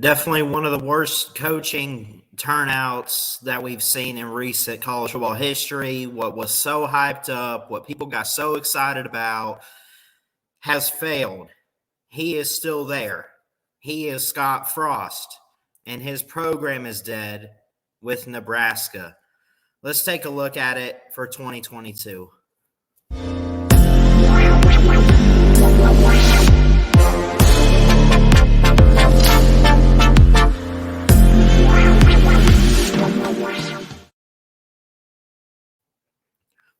Definitely one of the worst coaching turnouts that we've seen in recent college football history. What was so hyped up, what people got so excited about, has failed. He is still there. He is Scott Frost, and his program is dead with Nebraska. Let's take a look at it for 2022.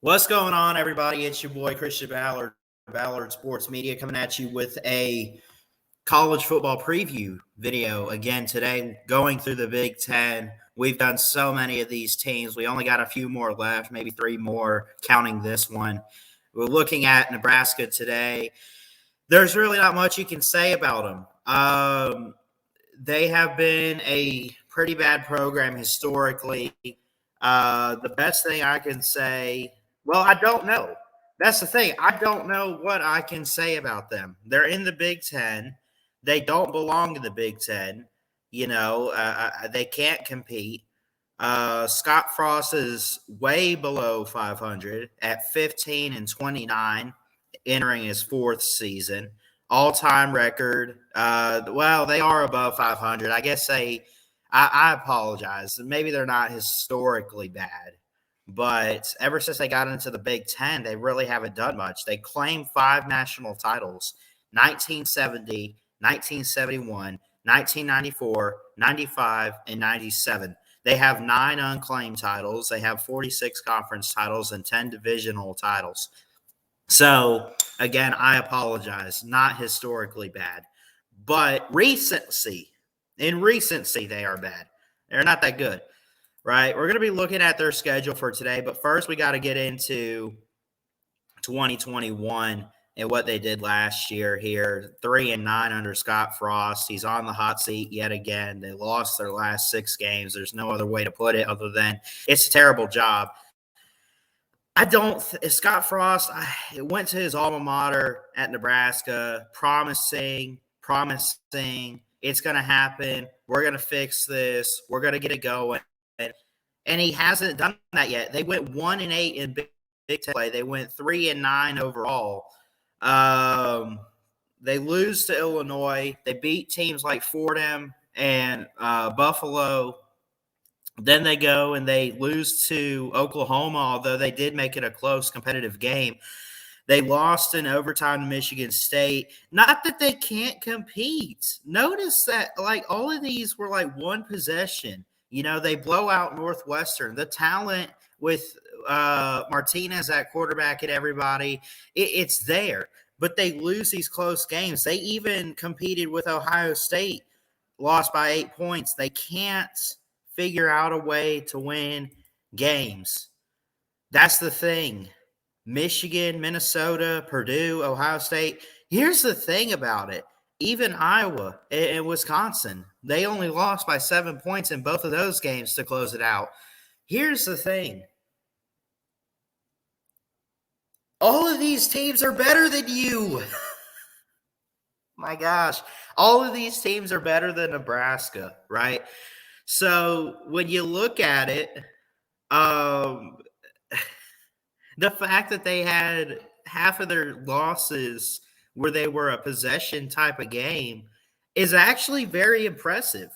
What's going on, everybody? It's your boy, Christian Ballard, Ballard Sports Media, coming at you with a college football preview video again today, going through the Big Ten. We've done so many of these teams. We only got a few more left, maybe three more, counting this one. We're looking at Nebraska today. There's really not much you can say about them. They have been a pretty bad program historically. The best thing I can say, well, I don't know. That's the thing. I don't know what I can say about them. They're in the Big Ten. They don't belong in the Big Ten. They can't compete. Scott Frost is way below 500 at 15-29, entering his fourth season. All-time record. They are above 500. I guess I apologize. Maybe they're not historically bad, but ever since they got into the Big Ten, they really haven't done much. They claimed 5 national titles: 1970, 1971, 1994, 95, and 97. They have 9 unclaimed titles. They have 46 conference titles and 10 divisional titles. So, again, I apologize. Not historically bad, but in recency, they are bad. They're not that good, right? We're going to be looking at their schedule for today, but first we got to get into 2021 and what they did last year here. 3-9 under Scott Frost. He's on the hot seat yet again. They lost their last 6 games. There's no other way to put it other than it's a terrible job. Scott Frost went to his alma mater at Nebraska, promising it's going to happen. We're going to fix this. We're going to get it going. And he hasn't done that yet. They went 1-8 in Big Ten play. They went 3-9 overall. They lose to Illinois. They beat teams like Fordham and Buffalo. Then they go and they lose to Oklahoma, although they did make it a close, competitive game. They lost in overtime to Michigan State. Not that they can't compete. Notice that, all of these were one possession. They blow out Northwestern. The talent with Martinez at quarterback and everybody, it's there. But they lose these close games. They even competed with Ohio State, lost by 8 points. They can't figure out a way to win games. That's the thing. Michigan, Minnesota, Purdue, Ohio State. Here's the thing about it. Even Iowa and Wisconsin, they only lost by 7 points in both of those games to close it out. Here's the thing. All of these teams are better than you. My gosh. All of these teams are better than Nebraska, right? So when you look at it, the fact that they had half of their losses where they were a possession type of game is actually very impressive.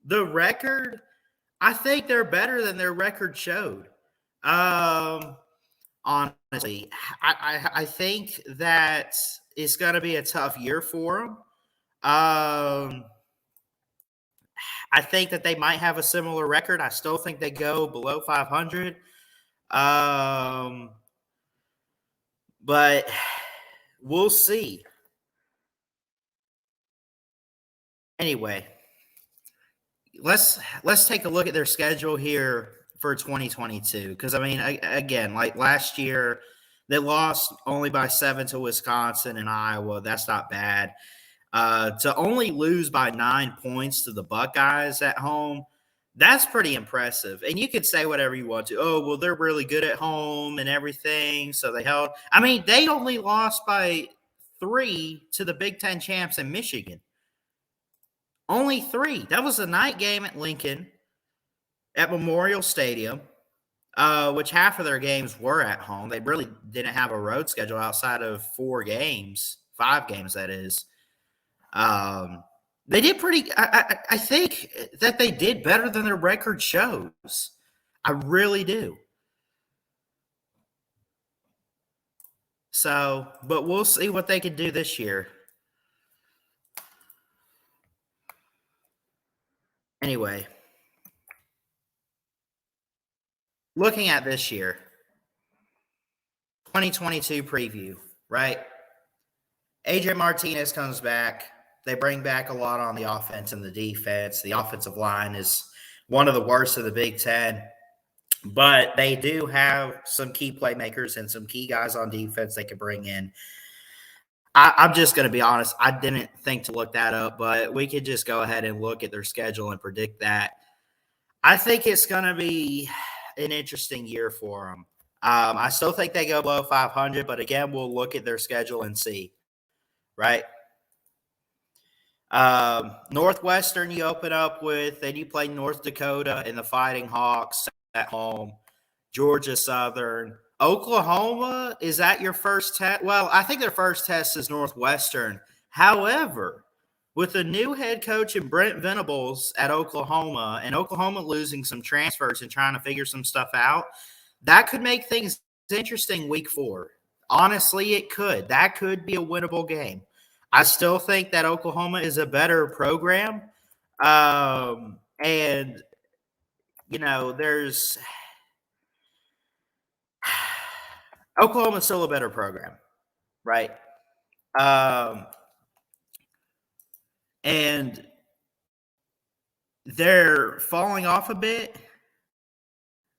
The record, I think they're better than their record showed. Honestly, I think that it's going to be a tough year for them. I think that they might have a similar record. I still think they go below 500. But we'll see. Anyway, let's take a look at their schedule here for 2022. Because, again, last year, they lost only by 7 to Wisconsin and Iowa. That's not bad. To only lose by 9 points to the Buckeyes at home, that's pretty impressive. And you could say whatever you want to. Oh, well, they're really good at home and everything, so they held. They only lost by 3 to the Big Ten champs in Michigan. Only 3. That was a night game at Lincoln at Memorial Stadium, which half of their games were at home. They really didn't have a road schedule outside of 4 games, 5 games, that is. They did pretty. I think that they did better than their record shows. I really do. So, but we'll see what they can do this year. Anyway, looking at this year, 2022 preview, right? AJ Martinez comes back. They bring back a lot on the offense and the defense. The offensive line is one of the worst of the Big Ten, but they do have some key playmakers and some key guys on defense they could bring in. I'm just going to be honest. I didn't think to look that up, but we could just go ahead and look at their schedule and predict that. I think it's going to be an interesting year for them. I still think they go below 500, but again, we'll look at their schedule and see, right? Northwestern, you open up with, then you play North Dakota and the Fighting Hawks at home. Georgia Southern. Oklahoma, is that your first test? Well, I think their first test is Northwestern. However, with the new head coach and Brent Venables at Oklahoma, and Oklahoma losing some transfers and trying to figure some stuff out, that could make things interesting week 4. Honestly, it could. That could be a winnable game. I still think that Oklahoma is a better program. And, there's Oklahoma's still a better program, right? And they're falling off a bit,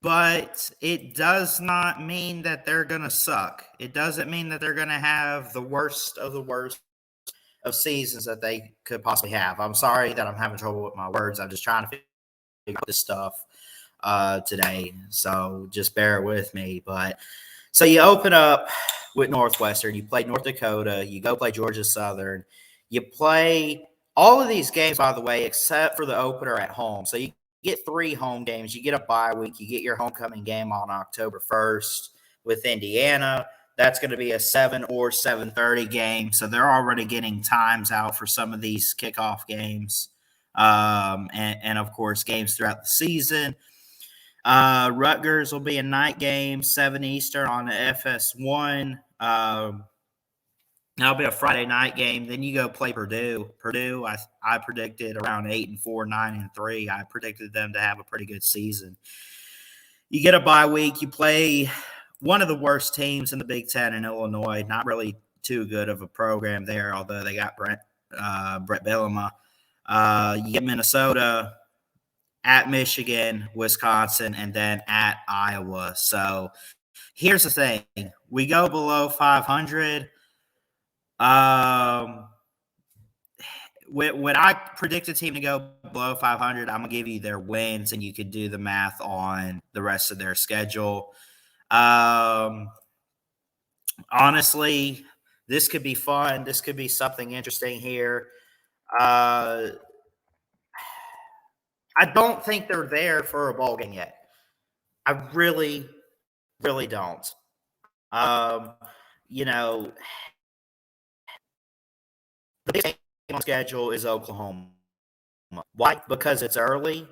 but it does not mean that they're going to suck. It doesn't mean that they're going to have the worst of the worst of seasons that they could possibly have. I'm sorry that I'm having trouble with my words. I'm just trying to figure out this stuff today, so just bear with me. But so you open up with Northwestern, you play North Dakota, you go play Georgia Southern, you play all of these games, by the way, except for the opener at home. So you get 3 home games, you get a bye week, you get your homecoming game on October 1st with Indiana. That's going to be a 7 or 7:30 game. So they're already getting times out for some of these kickoff games. And of course, games throughout the season. Rutgers will be a night game, 7 Eastern on the FS1. That'll be a Friday night game. Then you go play Purdue. Purdue, I predicted around 8-4, 9-3. I predicted them to have a pretty good season. You get a bye week. You play one of the worst teams in the Big Ten in Illinois. Not really too good of a program there, although they got Brett Bielema. You get Minnesota, at Michigan, Wisconsin, and then at Iowa. So here's the thing. We go below 500. When I predict a team to go below 500, I'm going to give you their wins, and you could do the math on the rest of their schedule. Honestly, this could be fun. This could be something interesting here. I don't think they're there for a bowl game yet. I really, really don't. The big game on schedule is Oklahoma. Why? Because it's early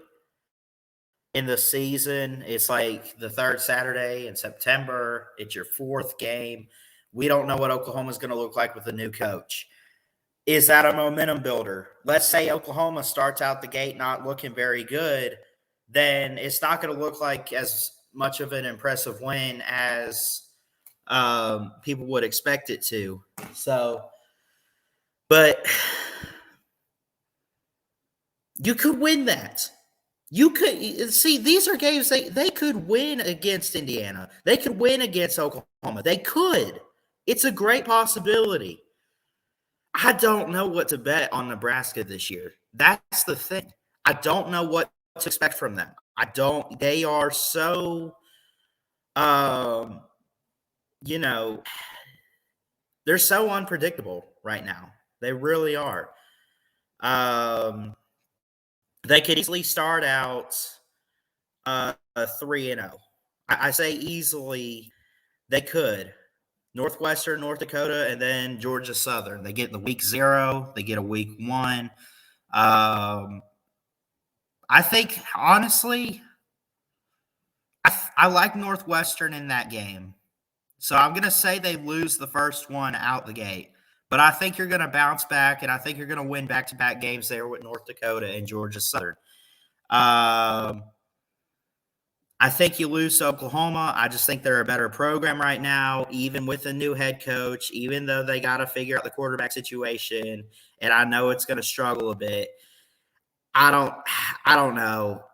in the season. It's like the 3rd Saturday in September. It's your 4th game. We don't know what Oklahoma is going to look like with a new coach. Is that a momentum builder? Let's say Oklahoma starts out the gate not looking very good, then it's not going to look like as much of an impressive win as people would expect it to. So, but you could win that. You could see these are games they could win against Indiana. They could win against Oklahoma. They could. It's a great possibility. I don't know what to bet on Nebraska this year. That's the thing. I don't know what to expect from them. They are so, they're so unpredictable right now. They really are. They could easily start out 3-0. I say easily they could. Northwestern, North Dakota, and then Georgia Southern. They get the week 0. They get a week 1. I think, honestly, I like Northwestern in that game. So I'm going to say they lose the first one out the gate. But I think you're going to bounce back, and I think you're going to win back-to-back games there with North Dakota and Georgia Southern. I think you lose to Oklahoma. I just think they're a better program right now, even with a new head coach, even though they got to figure out the quarterback situation. And I know it's going to struggle a bit. I don't know.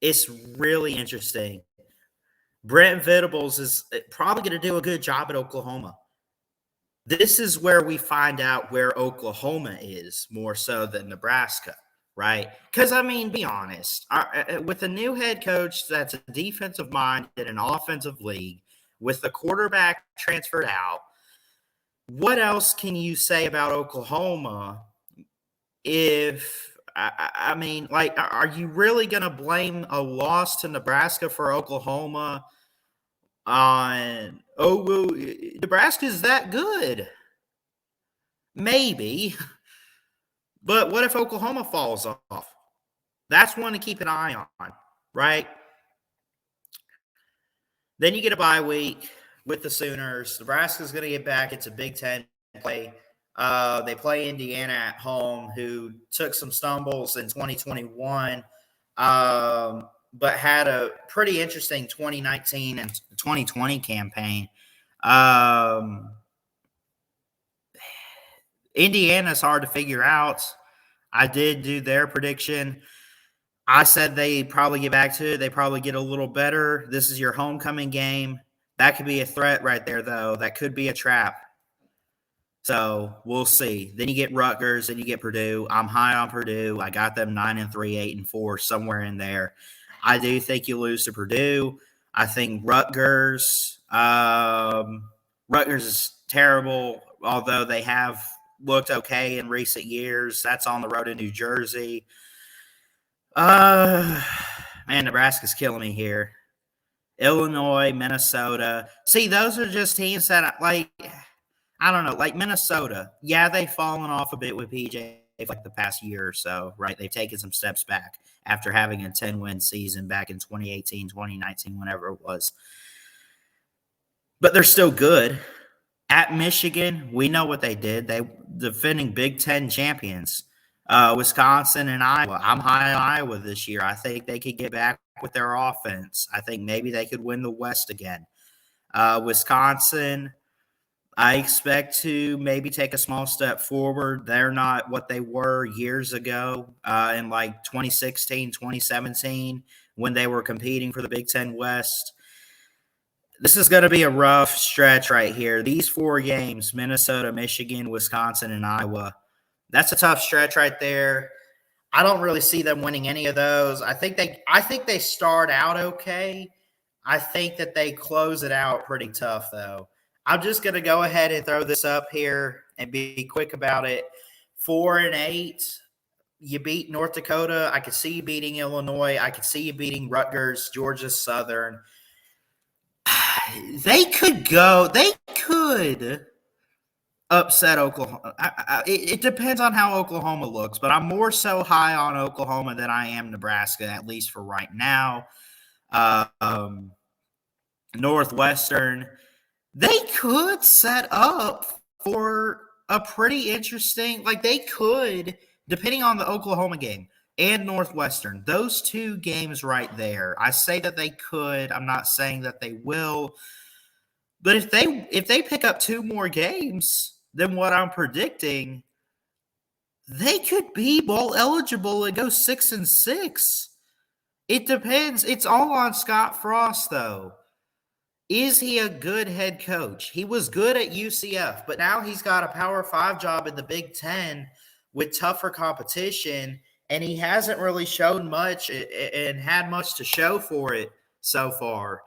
It's really interesting. Brent Venables is probably going to do a good job at Oklahoma. This is where we find out where Oklahoma is more so than Nebraska, right? Because, I mean, be honest. With a new head coach that's a defensive mind in an offensive league, with the quarterback transferred out, what else can you say about Oklahoma if – I mean, like, are you really going to blame a loss to Nebraska for Oklahoma on, oh, well, Nebraska's that good? Maybe. But what if Oklahoma falls off? That's one to keep an eye on, right? Then you get a bye week with the Sooners. Nebraska's going to get back. It's a Big Ten play. They play Indiana at home, who took some stumbles in 2021, but had a pretty interesting 2019 and 2020 campaign. Indiana's hard to figure out. I did do their prediction. I said they probably get back to it. They probably get a little better. This is your homecoming game. That could be a threat right there, though. That could be a trap. So we'll see. Then you get Rutgers, then you get Purdue. I'm high on Purdue. I got them 9-3, 8-4, somewhere in there. I do think you lose to Purdue. I think Rutgers is terrible, although they have looked okay in recent years. That's on the road in New Jersey. Man, Nebraska's killing me here. Illinois, Minnesota. See, those are just teams that, like, I don't know, like Minnesota. Yeah, they've fallen off a bit with PJ like the past year or so, right? They've taken some steps back after having a 10-win season back in 2018, 2019, whenever it was. But they're still good. At Michigan, we know what they did. They defending Big Ten champions. Wisconsin and Iowa. I'm high on Iowa this year. I think they could get back with their offense. I think maybe they could win the West again. Wisconsin, I expect to maybe take a small step forward. They're not what they were years ago in like 2016, 2017 when they were competing for the Big Ten West. This is going to be a rough stretch right here. These 4 games, Minnesota, Michigan, Wisconsin, and Iowa, that's a tough stretch right there. I don't really see them winning any of those. I think they start out okay. I think that they close it out pretty tough, though. I'm just going to go ahead and throw this up here and be quick about it. 4-8, you beat North Dakota. I could see you beating Illinois. I could see you beating Rutgers, Georgia Southern. They could upset Oklahoma. It depends on how Oklahoma looks, but I'm more so high on Oklahoma than I am Nebraska, at least for right now. Northwestern, they could set up for a pretty interesting, like they could, depending on the Oklahoma game and Northwestern, those 2 games right there. I say that they could. I'm not saying that they will. But if they pick up 2 more games than what I'm predicting, they could be bowl eligible and go 6-6. It depends. It's all on Scott Frost, though. Is he a good head coach? He was good at UCF, but now he's got a Power 5 job in the Big Ten with tougher competition, and he hasn't really shown much and had much to show for it so far.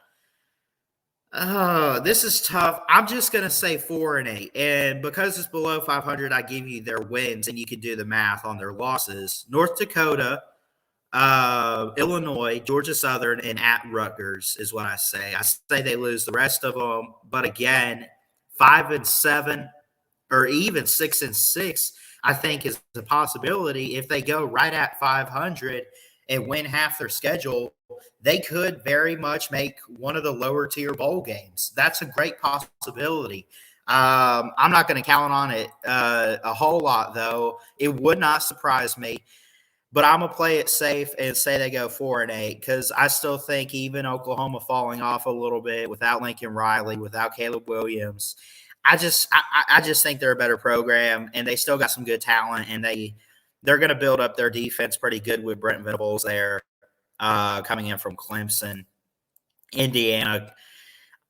Oh, this is tough. I'm just gonna say 4-8, and because it's below 500, I give you their wins, and you can do the math on their losses. North Dakota, Illinois, Georgia Southern, and at Rutgers is what I say. I say they lose the rest of them, but again, 5-7 or even 6-6, I think is a possibility. If they go right at 500 and win half their schedule, they could very much make one of the lower tier bowl games. That's a great possibility. I'm not going to count on it a whole lot, though. It would not surprise me. But I'm gonna play it safe and say they go 4-8 because I still think even Oklahoma falling off a little bit without Lincoln Riley, without Caleb Williams, I just think they're a better program and they still got some good talent and they're gonna build up their defense pretty good with Brent Venables there coming in from Clemson, Indiana.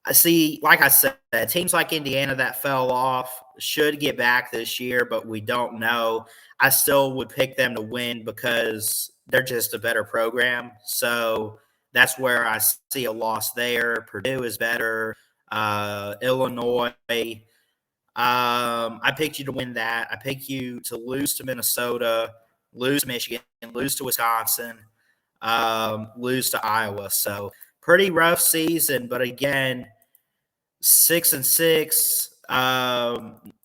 I see, like I said, teams like Indiana that fell off should get back this year, but we don't know. I still would pick them to win because they're just a better program. So that's where I see a loss there. Purdue is better. Illinois. I picked you to win that. I picked you to lose to Minnesota, lose to Michigan, lose to Wisconsin, lose to Iowa. So pretty rough season, but again, 6-6,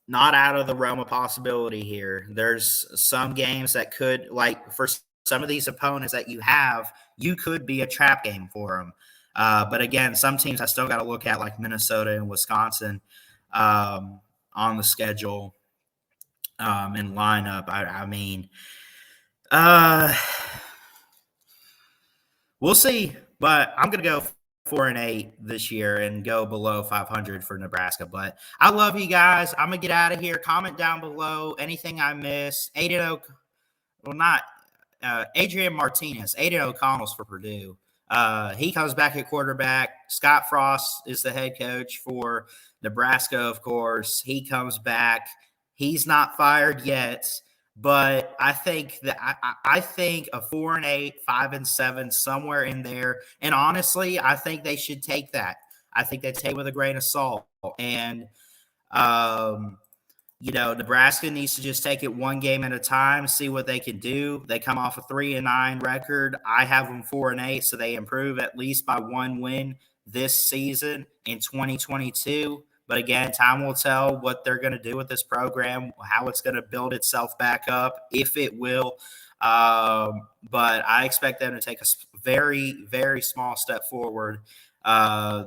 not out of the realm of possibility here. There's some games that could, like for some of these opponents that you could be a trap game for them. But again, some teams I still got to look at, like Minnesota and Wisconsin, on the schedule and lineup. I mean, we'll see. But I'm going to go 4-8 this year and go below 500 for Nebraska. But I love you guys. I'm going to get out of here. Comment down below anything I miss. Aiden Adrian Martinez. Aiden O'Connell's for Purdue. He comes back at quarterback. Scott Frost is the head coach for Nebraska, of course. He comes back. He's not fired yet. But I think that I think a 4-8, 5-7, somewhere in there. And honestly, I think they should take that. I think they take it with a grain of salt. And Nebraska needs to just take it one game at a time, see what they can do. They come off a 3-9 record. I have them 4-8, so they improve at least by one win this season in 2022. But again, time will tell what they're going to do with this program, how it's going to build itself back up, if it will. But I expect them to take a very, very small step forward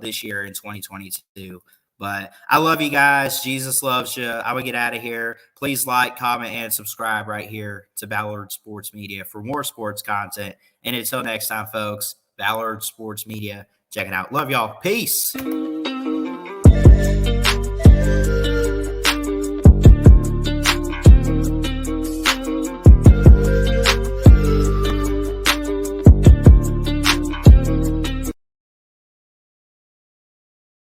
this year in 2022. But I love you guys. Jesus loves you. I will get out of here. Please like, comment, and subscribe right here to Ballard Sports Media for more sports content. And until next time, folks, Ballard Sports Media. Check it out. Love y'all. Peace.